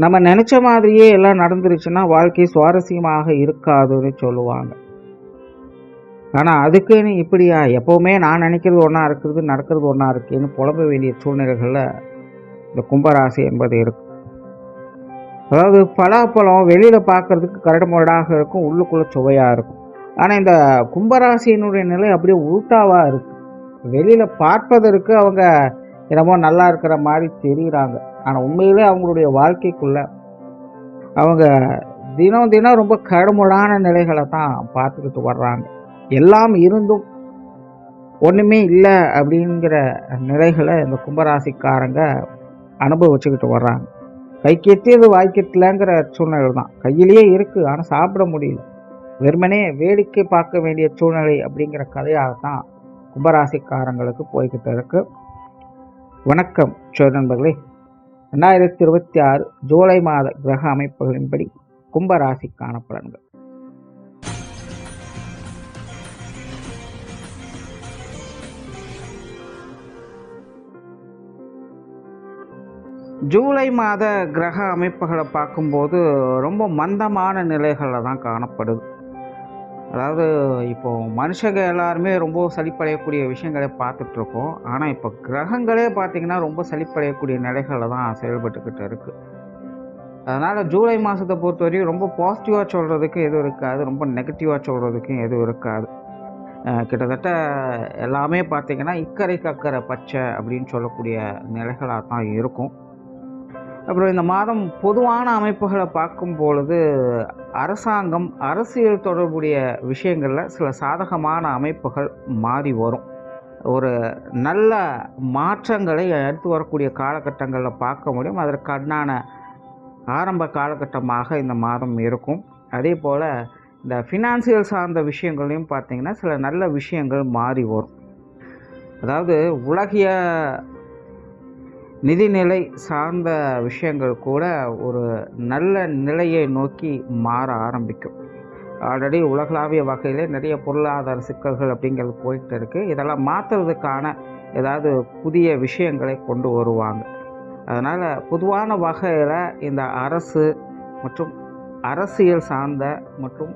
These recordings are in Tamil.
நம்ம நினச்ச மாதிரியே எல்லாம் நடந்துருச்சுன்னா வாழ்க்கை சுவாரஸ்யமாக இருக்காதுன்னு சொல்லுவாங்க. ஆனால் அதுக்குன்னு இப்படியா எப்போவுமே நான் நினைக்கிறது ஒன்றா இருக்கிறது, நடக்கிறது ஒன்றா இருக்குன்னு புலம்ப வேண்டிய சூழ்நிலைகளில் இந்த கும்பராசி என்பது இருக்கும். அதாவது பலாப்பழம் வெளியில் பார்க்குறதுக்கு கரடு முரடாக இருக்கும், உள்ளுக்குள்ளே சுவையாக இருக்கும். ஆனால் இந்த கும்பராசியினுடைய நிலை அப்படியே உள்டாவாக இருக்குது. வெளியில் பார்ப்பதற்கு அவங்க என்னமோ நல்லா இருக்கிற மாதிரி தெரிகிறாங்க. ஆனால் உண்மையிலே அவங்களுடைய வாழ்க்கைக்குள்ளே அவங்க தினம் தினம் ரொம்ப கடுமுடான நிலைகளை தான் பார்த்துக்கிட்டு வர்றாங்க. எல்லாம் இருந்தும் ஒன்றுமே இல்லை அப்படிங்கிற நிலைகளை இந்த கும்பராசிக்காரங்க அனுபவிச்சுக்கிட்டு வர்றாங்க. கைக்கு எத்தியது வாய்க்கெட்டலங்கிற சூழ்நிலை தான். கையிலேயே இருக்குது, ஆனால் சாப்பிட முடியல. வெறுமனே வேடிக்கை பார்க்க வேண்டிய சூழ்நிலை அப்படிங்கிற கதையாகத்தான் கும்பராசிக்காரங்களுக்கு போய்கிட்டு இருக்கு. வணக்கம் நண்பர்களே. 2026 ஜூலை மாத கிரக அமைப்புகளின்படி கும்பராசிக்கான பலன்கள். ஜூலை மாத கிரக அமைப்புகளை பார்க்கும்போது ரொம்ப மந்தமான நிலைகளில் தான் காணப்படுது. அதாவது இப்போது மனுஷங்க எல்லாருமே ரொம்ப சலிப்படையக்கூடிய விஷயங்களை பார்த்துட்ருக்கோம். ஆனால் இப்போ கிரகங்களே பார்த்திங்கன்னா ரொம்ப சலிப்படையக்கூடிய நிலைகளில் தான் செயல்பட்டுக்கிட்டு இருக்குது. அதனால் ஜூலை மாதத்தை பொறுத்தவரைக்கும் ரொம்ப பாசிட்டிவாக சொல்கிறதுக்கு எதுவும் இருக்காது, ரொம்ப நெகட்டிவாக சொல்கிறதுக்கும் எதுவும் இருக்காது. கிட்டத்தட்ட எல்லாமே பார்த்திங்கன்னா இக்கரைக்கு அக்கறை பச்சை அப்படின்னு சொல்லக்கூடிய நிலைகளாக தான் இருக்கும். அப்புறம் இந்த மாதம் பொதுவான அமைப்புகளை பார்க்கும் பொழுது அரசாங்கம், அரசியல் தொடர்புடைய விஷயங்களில் சில சாதகமான அமைப்புகள் மாறி வரும். ஒரு நல்ல மாற்றங்களை அடுத்து வரக்கூடிய காலகட்டங்களில் பார்க்க முடியும். அதற்கான ஆரம்ப காலகட்டமாக இந்த மாதம் இருக்கும். அதே போல் இந்த ஃபினான்சியல் சார்ந்த விஷயங்களையும் பார்த்திங்கன்னா சில நல்ல விஷயங்கள் மாறி வரும். அதாவது உலகிய நிதிநிலை சார்ந்த விஷயங்கள் கூட ஒரு நல்ல நிலையை நோக்கி மாற ஆரம்பிக்கும். ஆல்ரெடி உலகளாவிய வகையிலே நிறைய பொருளாதார சிக்கல்கள் அப்படிங்கிறது போயிட்டு இருக்குது. இதெல்லாம் மாற்றுறதுக்கான ஏதாவது புதிய விஷயங்களை கொண்டு வருவாங்க. அதனால் பொதுவான வகையில் இந்த அரசு மற்றும் அரசியல் சார்ந்த மற்றும்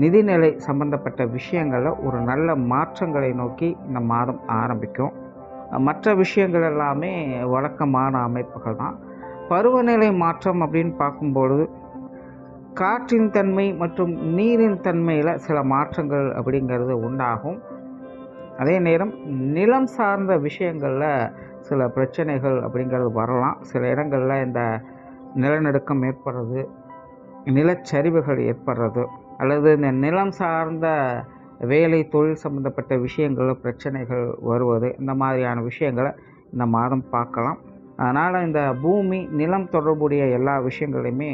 நிதிநிலை சம்பந்தப்பட்ட விஷயங்களில் ஒரு நல்ல மாற்றங்களை நோக்கி இந்த மாதம் ஆரம்பிக்கும். மற்ற விஷயங்கள் எல்லாமே வழக்கமான அமைப்புகள் தான். பருவநிலை மாற்றம் அப்படின்னு பார்க்கும்பொழுது காற்றின் தன்மை மற்றும் நீரின் தன்மையில் சில மாற்றங்கள் அப்படிங்கிறது உண்டாகும். அதே நேரம் நிலம் சார்ந்த விஷயங்களில் சில பிரச்சனைகள் அப்படிங்கிறது வரலாம். சில இடங்களில் இந்த நிலநடுக்கம் ஏற்படுறது, நிலச்சரிவுகள் ஏற்படுறது, அல்லது இந்த நிலம் சார்ந்த வேலை தொழில் சம்மந்தப்பட்ட விஷயங்களில் பிரச்சனைகள் வருவது, இந்த மாதிரியான விஷயங்களை இந்த மாதம் பார்க்கலாம். அதனால் இந்த பூமி நிலம் தொடர்புடைய எல்லா விஷயங்களையுமே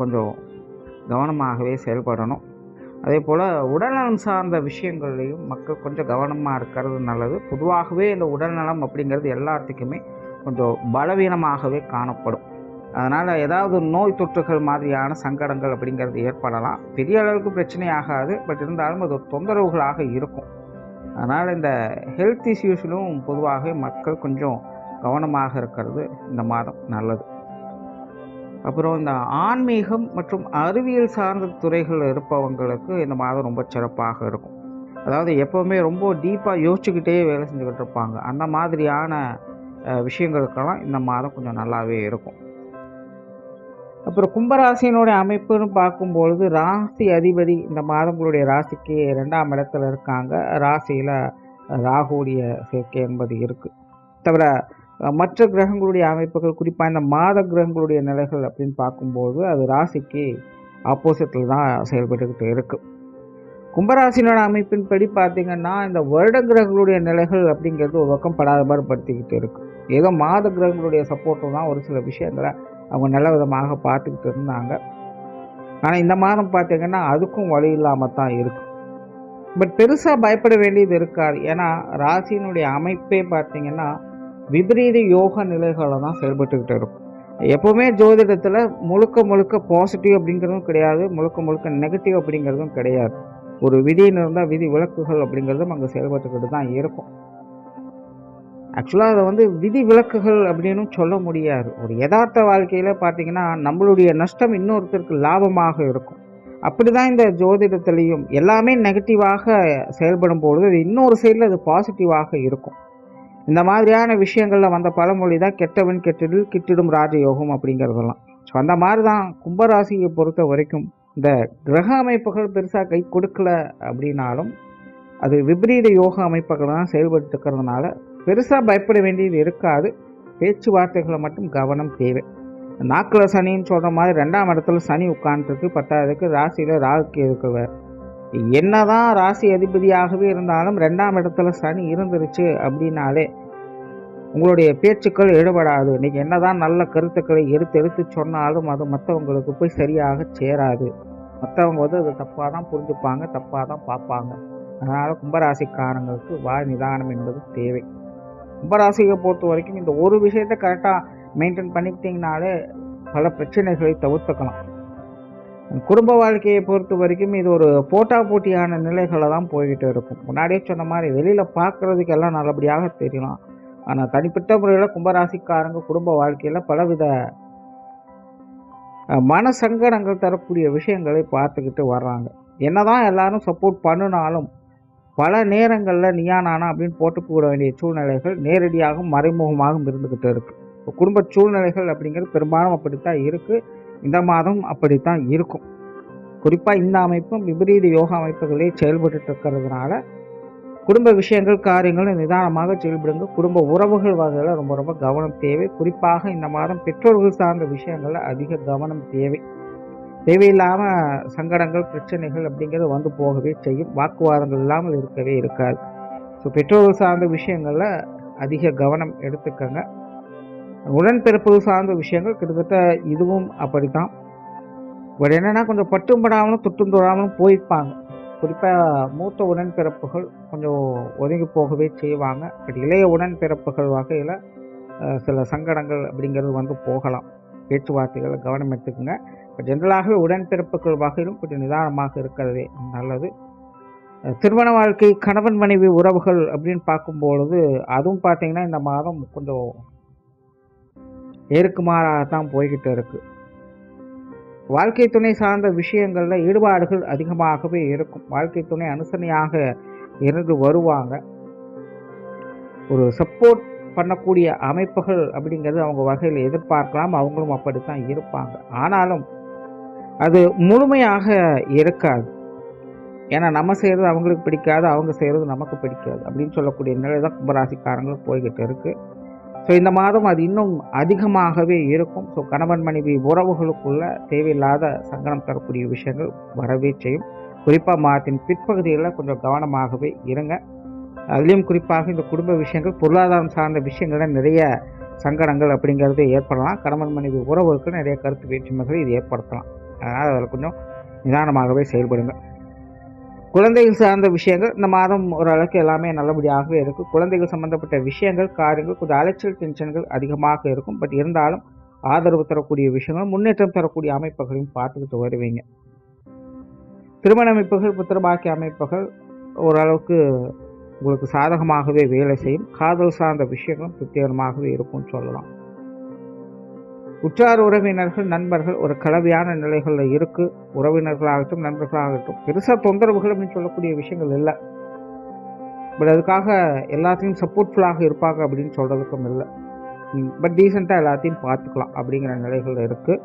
கொஞ்சம் கவனமாகவே செயல்படணும். அதே போல் உடல்நலம் சார்ந்த விஷயங்கள்லையும் மக்கள் கொஞ்சம் கவனமாக இருக்கிறது நல்லது. பொதுவாகவே இந்த உடல்நலம் அப்படிங்கிறது எல்லாத்துக்குமே கொஞ்சம் பலவீனமாகவே காணப்படும். அதனால் ஏதாவது நோய் தொற்றுகள் மாதிரியான சங்கடங்கள் அப்படிங்கிறது ஏற்படலாம். பெரிய அளவுக்கு பிரச்சனை ஆகாது, பட் இருந்தாலும் அது தொந்தரவுகளாக இருக்கும். அதனால் இந்த ஹெல்த் இஷ்யூஸ்லும் பொதுவாக மக்கள் கொஞ்சம் கவனமாக இருக்கிறது இந்த மாதம் நல்லது. அப்புறம் இந்த ஆன்மீகம் மற்றும் அறிவியல் சார்ந்த துறைகள் இருப்பவங்களுக்கு இந்த மாதம் ரொம்ப சிறப்பாக இருக்கும். அதாவது எப்போவுமே ரொம்ப டீப்பாக யோசிச்சுக்கிட்டே வேலை செஞ்சுக்கிட்டு இருப்பாங்க. அந்த மாதிரியான விஷயங்களுக்கெல்லாம் இந்த மாதம் கொஞ்சம் நல்லாவே இருக்கும். அப்புறம் கும்பராசியினுடைய அமைப்புன்னு பார்க்கும்பொழுது ராசி அதிபதி இந்த மாதங்களுடைய ராசிக்கு 2ஆம் இடத்துல இருக்காங்க. ராசியில் ராகுடைய சேர்க்கை என்பது இருக்குது. தவிர மற்ற கிரகங்களுடைய அமைப்புகள், குறிப்பாக இந்த மாத கிரகங்களுடைய நிலைகள் அப்படின்னு பார்க்கும்போது அது ராசிக்கு ஆப்போசிட்டில் தான் செயல்பட்டுக்கிட்டு இருக்குது. கும்பராசினோட அமைப்பின்படி பார்த்திங்கன்னா இந்த வருட கிரகங்களுடைய நிலைகள் அப்படிங்கிறது ஒரு பக்கம் படாத மாதிரி படுத்திக்கிட்டு இருக்குது. ஏதோ மாத கிரகங்களுடைய சப்போர்ட்டும் தான் ஒரு சில விஷயங்களை அவங்க நல்ல விதமாக பார்த்துக்கிட்டு இருந்தாங்க. ஆனால் இந்த மாதம் பார்த்திங்கன்னா அதுக்கும் வழி இல்லாமல் தான் இருக்குது. பட் பெருசாக பயப்பட வேண்டியது இருக்காது. ஏன்னா ராசியினுடைய அமைப்பே பார்த்திங்கன்னா விபரீத யோக நிலைகளை தான் செயல்பட்டுக்கிட்டு இருக்கும். எப்போவுமே ஜோதிடத்தில் முழுக்க பாசிட்டிவ் அப்படிங்கிறதும் கிடையாது, முழுக்க நெகட்டிவ் அப்படிங்கிறதும் கிடையாது. ஒரு விதின்னு இருந்தால் விதி விலக்குகள் அப்படிங்கிறதும் அங்கே செயல்பட்டுக்கிட்டு தான் இருக்கும். ஆக்சுவலாக அதை வந்து விதி விலக்குகள் அப்படின்னு சொல்ல முடியாது. ஒரு யதார்த்த வாழ்க்கையில் பார்த்தீங்கன்னா நம்மளுடைய நஷ்டம் இன்னொருத்தருக்கு லாபமாக இருக்கும். அப்படி தான் இந்த ஜோதிடத்துலேயும் எல்லாமே நெகட்டிவாக செயல்படும் பொழுது அது இன்னொரு சைடில் அது பாசிட்டிவாக இருக்கும். இந்த மாதிரியான விஷயங்களில் வந்த பழமொழி தான் கெட்டவன் கெட்டிடில் கிட்டிடும் ராஜயோகம் அப்படிங்கிறதெல்லாம். ஸோ அந்த மாதிரி தான் கும்பராசியை பொறுத்த வரைக்கும் இந்த கிரக அமைப்புகள் பெருசாக கை கொடுக்கல அப்படின்னாலும் அது விபரீத யோக அமைப்புகள் தான் செயல்பட்டு இருக்கிறதுனால பெருசாக பயப்பட வேண்டியது இருக்காது. பேச்சுவார்த்தைகளை மட்டும் கவனம் தேவை. நாக்கில் சனின்னு சொல்கிற மாதிரி 2ஆம் இடத்துல சனி உட்காந்துருக்கு. 10ஆவதுக்கு ராசியில் ராகுக்கு இருக்கிறவர். என்னதான் ராசி அதிபதியாகவே இருந்தாலும் 2ஆம் இடத்துல சனி இருந்துருச்சு அப்படின்னாலே உங்களுடைய பேச்சுக்கள் ஈடுபடாது. நீங்கள் என்னதான் நல்ல கருத்துக்களை எடுத்து சொன்னாலும் அது மற்றவங்களுக்கு போய் சரியாக சேராது. மற்றவங்க வந்து அதை தப்பாக தான் புரிஞ்சுப்பாங்க, தப்பாக தான் பார்ப்பாங்க. அதனால் கும்பராசிக்காரங்களுக்கு வாய் நிதானம் என்பது தேவை. கும்பராசியை பொறுத்த வரைக்கும் இந்த ஒரு விஷயத்தை கரெக்டாக மெயின்டைன் பண்ணிக்கிட்டிங்கனாலே பல பிரச்சனைகளை தவிர்த்துக்கலாம். குடும்ப வாழ்க்கையை பொறுத்த வரைக்கும் இது ஒரு போட்டியான நிலைகளை தான் போய்கிட்டு இருக்கும். முன்னாடியே சொன்ன மாதிரி வெளியில் பார்க்குறதுக்கு எல்லாம் நல்லபடியாக தெரியலாம். ஆனால் தனிப்பட்ட முறையில் கும்பராசிக்காரங்க குடும்ப வாழ்க்கையில் பலவித மன சங்கடங்கள் தரக்கூடிய விஷயங்களை பார்த்துக்கிட்டு வர்றாங்க. என்னதான் எல்லாரும் சப்போர்ட் பண்ணினாலும் பல நேரங்களில் நீயா நானா அப்படின்னு போட்டுக்கூட வேண்டிய சூழ்நிலைகள் நேரடியாகவும் மறைமுகமாகவும் இருந்துக்கிட்டு இருக்குது. இப்போ குடும்ப சூழ்நிலைகள் அப்படிங்கிறது பெரும்பாலும் அப்படித்தான் இருக்குது. இந்த மாதம் அப்படித்தான் இருக்கும். குறிப்பாக இந்த அமைப்பும் விபரீத யோகா அமைப்புகளே செயல்பட்டு இருக்கிறதுனால குடும்ப விஷயங்கள் காரியங்கள் நிதானமாக செயல்படுங்க. குடும்ப உறவுகள் வகையில் ரொம்ப ரொம்ப கவனம் தேவை. குறிப்பாக இந்த மாதம் பெற்றோர்கள் சார்ந்த விஷயங்களில் அதிக கவனம் தேவை. தேவையில்லாமல் சங்கடங்கள் பிரச்சனைகள் அப்படிங்கிறது வந்து போகவே செய்யும். வாக்குவாதங்கள் இல்லாமல் இருக்கவே இருக்காது. ஸோ பெற்றோர்கள் சார்ந்த விஷயங்களில் அதிக கவனம் எடுத்துக்கங்க. உடன்பிறப்பு சார்ந்த விஷயங்கள் கிட்டத்தட்ட இதுவும் அப்படித்தான். பட் என்னென்னா கொஞ்சம் பட்டும் படாமலும் தொட்டும் தொடாமலும் போயிருப்பாங்க. குறிப்பாக மூத்த உடன்பிறப்புகள் கொஞ்சம் ஒதுங்கி போகவே செய்வாங்க. பட் இளைய உடன்பிறப்புகள் வகையில் சில சங்கடங்கள் அப்படிங்கிறது வந்து போகலாம். பேச்சுவார்த்தைகளை கவனம் எடுத்துக்கோங்க. இப்போ ஜென்ரலாகவே உடன்பிறப்புகள் வகையிலும் கொஞ்சம் நிதானமாக இருக்கிறதே நல்லது. திருமண வாழ்க்கை கணவன் மனைவி உறவுகள் அப்படின்னு பார்க்கும்பொழுது அதுவும் பார்த்தீங்கன்னா இந்த மாதம் கொஞ்சம் ஏற்குமாறாகத்தான் போய்கிட்டு இருக்குது. வாழ்க்கை துணை சார்ந்த விஷயங்களில் ஈடுபாடுகள் அதிகமாகவே இருக்கும். வாழ்க்கை துணை அனுசரணையாக இருந்து வருவாங்க. ஒரு சப்போர்ட் பண்ணக்கூடிய அமைப்புகள் அப்படிங்கிறது அவங்க வகையில் எதிர்பார்க்கலாம். அவங்களும் அப்படித்தான் இருப்பாங்க. ஆனாலும் அது முழுமையாக இருக்காது. ஏன்னா நம்ம செய்கிறது அவங்களுக்கு பிடிக்காது, அவங்க செய்கிறது நமக்கு பிடிக்காது அப்படின்னு சொல்லக்கூடிய நிலை தான் கும்பராசிக்காரங்களும் போய்கிட்டு இருக்குது. ஸோ இந்த மாதம் அது இன்னும் அதிகமாகவே இருக்கும். ஸோ கணவன் மனைவி உறவுகளுக்குள்ள தேவையில்லாத சங்கடம் தரக்கூடிய விஷயங்கள் வரவே செய்யும். குறிப்பாக மாதத்தின் பிற்பகுதியில் கொஞ்சம் கவனமாகவே இருங்க. அதுலேயும் குறிப்பாக இந்த குடும்ப விஷயங்கள் பொருளாதாரம் சார்ந்த விஷயங்களில் நிறைய சங்கடங்கள் அப்படிங்கிறது ஏற்படலாம். கணவன் மனைவி உறவுகளுக்கு நிறைய கருத்து வேற்றுமைகளை இது ஏற்படுத்தலாம். அதனால் அதில் கொஞ்சம் நிதானமாகவே செயல்படுங்க. குழந்தைகள் சார்ந்த விஷயங்கள் இந்த மாதம் ஓரளவுக்கு எல்லாமே நல்லபடியாகவே இருக்கும். குழந்தைகள் சம்பந்தப்பட்ட விஷயங்கள் காரியங்கள் கொஞ்சம் அலைச்சல் டென்ஷன்கள் அதிகமாக இருக்கும். பட் இருந்தாலும் ஆதரவு தரக்கூடிய விஷயங்கள் முன்னேற்றம் தரக்கூடிய அமைப்புகளையும் பார்த்துக்கிட்டு வருவீங்க. திருமண அமைப்புகள் புத்திரபாக்கிய அமைப்புகள் ஓரளவுக்கு உங்களுக்கு சாதகமாகவே வேலை செய்யும். காதல் சார்ந்த விஷயங்களும் திருப்திகரமாகவே இருக்கும்னு சொல்லலாம். உற்றார் உறவினர்கள் நண்பர்கள் ஒரு கலவையான நிலைகளில் இருக்குது. உறவினர்களாகட்டும் நண்பர்களாகட்டும் பெருசாக தொந்தரவுகள் அப்படின்னு சொல்லக்கூடிய விஷயங்கள் இல்லை. பட் அதுக்காக எல்லாத்தையும் சப்போர்ட்ஃபுல்லாக இருப்பாங்க அப்படின்னு சொல்கிறதுக்கும் இல்லை. பட் டீசெண்டாக எல்லாத்தையும் பார்த்துக்கலாம் அப்படிங்கிற நிலைகள் இருக்குது.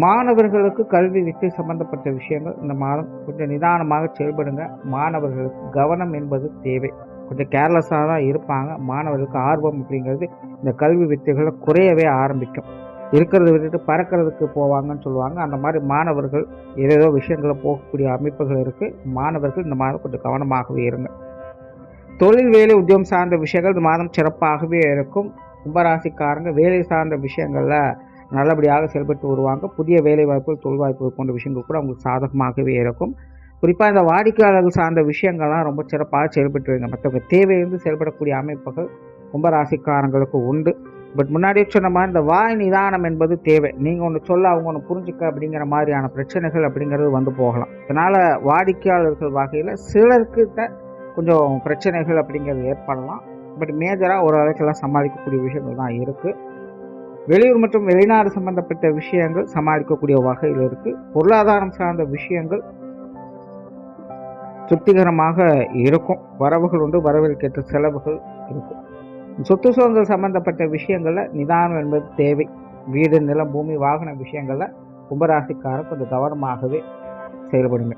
மாணவர்களுக்கு கல்வி வித்தை சம்பந்தப்பட்ட விஷயங்கள் இந்த மாதம் கொஞ்சம் நிதானமாக செயல்படுங்க. மாணவர்களுக்கு கவனம் என்பது தேவை. கொஞ்சம் கேர்லெஸ்ஸாக தான் இருப்பாங்க. மாணவர்களுக்கு ஆர்வம் அப்படிங்கிறது இந்த கல்வி வித்தைகளை குறையவே ஆரம்பிக்கும். இருக்கிறத விட்டுட்டு பறக்கிறதுக்கு போவாங்கன்னு சொல்லுவாங்க. அந்த மாதிரி மாணவர்கள் ஏதேதோ விஷயங்களை போகக்கூடிய அமைப்புகள் இருக்குது. மாணவர்கள் இந்த மாதம் கொஞ்சம் கவனமாகவே இருங்க. தொழில் வேலை உத்தியோகம் சார்ந்த விஷயங்கள் இந்த மாதம் சிறப்பாகவே இருக்கும். கும்பராசிக்காரங்க வேலை சார்ந்த விஷயங்களில் நல்லபடியாக செயல்பட்டு வருவாங்க. புதிய வேலை வாய்ப்புகள் தொழில் வாய்ப்புகள் போன்ற விஷயங்கள் கூட அவங்களுக்கு சாதகமாகவே இருக்கும். குறிப்பாக இந்த வாடிக்கையாளர்கள் சார்ந்த விஷயங்கள்லாம் ரொம்ப சிறப்பாக செயல்பட்டுருங்க. மற்றவங்க தேவையிருந்து செயல்படக்கூடிய அமைப்புகள் கும்பராசிக்காரங்களுக்கு உண்டு. பட் முன்னாடியே சொன்ன மாதிரி இந்த வாய் நிதானம் என்பது தேவை. நீங்கள் ஒன்று சொல்ல அவங்க ஒன்று புரிஞ்சுக்க அப்படிங்கிற மாதிரியான பிரச்சனைகள் அப்படிங்கிறது வந்து போகலாம். அதனால் வாடிக்கையாளர்கள் வகையில் சிலருக்கு கொஞ்சம் பிரச்சனைகள் அப்படிங்கிறது ஏற்படலாம். பட் மேஜராக ஒரு அளவுக்கெல்லாம் சமாளிக்கக்கூடிய விஷயங்கள் தான் இருக்குது. வெளியூர் மற்றும் வெளிநாடு சம்பந்தப்பட்ட விஷயங்கள் சமாளிக்கக்கூடிய வகையில் இருக்குது. பொருளாதாரம் சார்ந்த விஷயங்கள் திருப்திகரமாக இருக்கும். வரவுகள் உண்டு, வரவிற்கேற்ற செலவுகள் இருக்கும். சொத்து சுதந்திரம் சம்பந்தப்பட்ட விஷயங்களில் நிதானம் என்பது தேவை. வீடு, நிலம், பூமி, வாகன விஷயங்களில் கும்பராசிக்காரர் கொஞ்சம் கவனமாகவே செயல்படுங்க.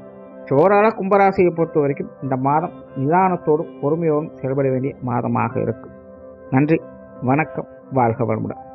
ஓவராலாக கும்பராசியை பொறுத்த வரைக்கும் இந்த மாதம் நிதானத்தோடும் பொறுமையோடும் செயல்பட வேண்டிய மாதமாக இருக்கும். நன்றி, வணக்கம், வாழ்க வளமுடன்.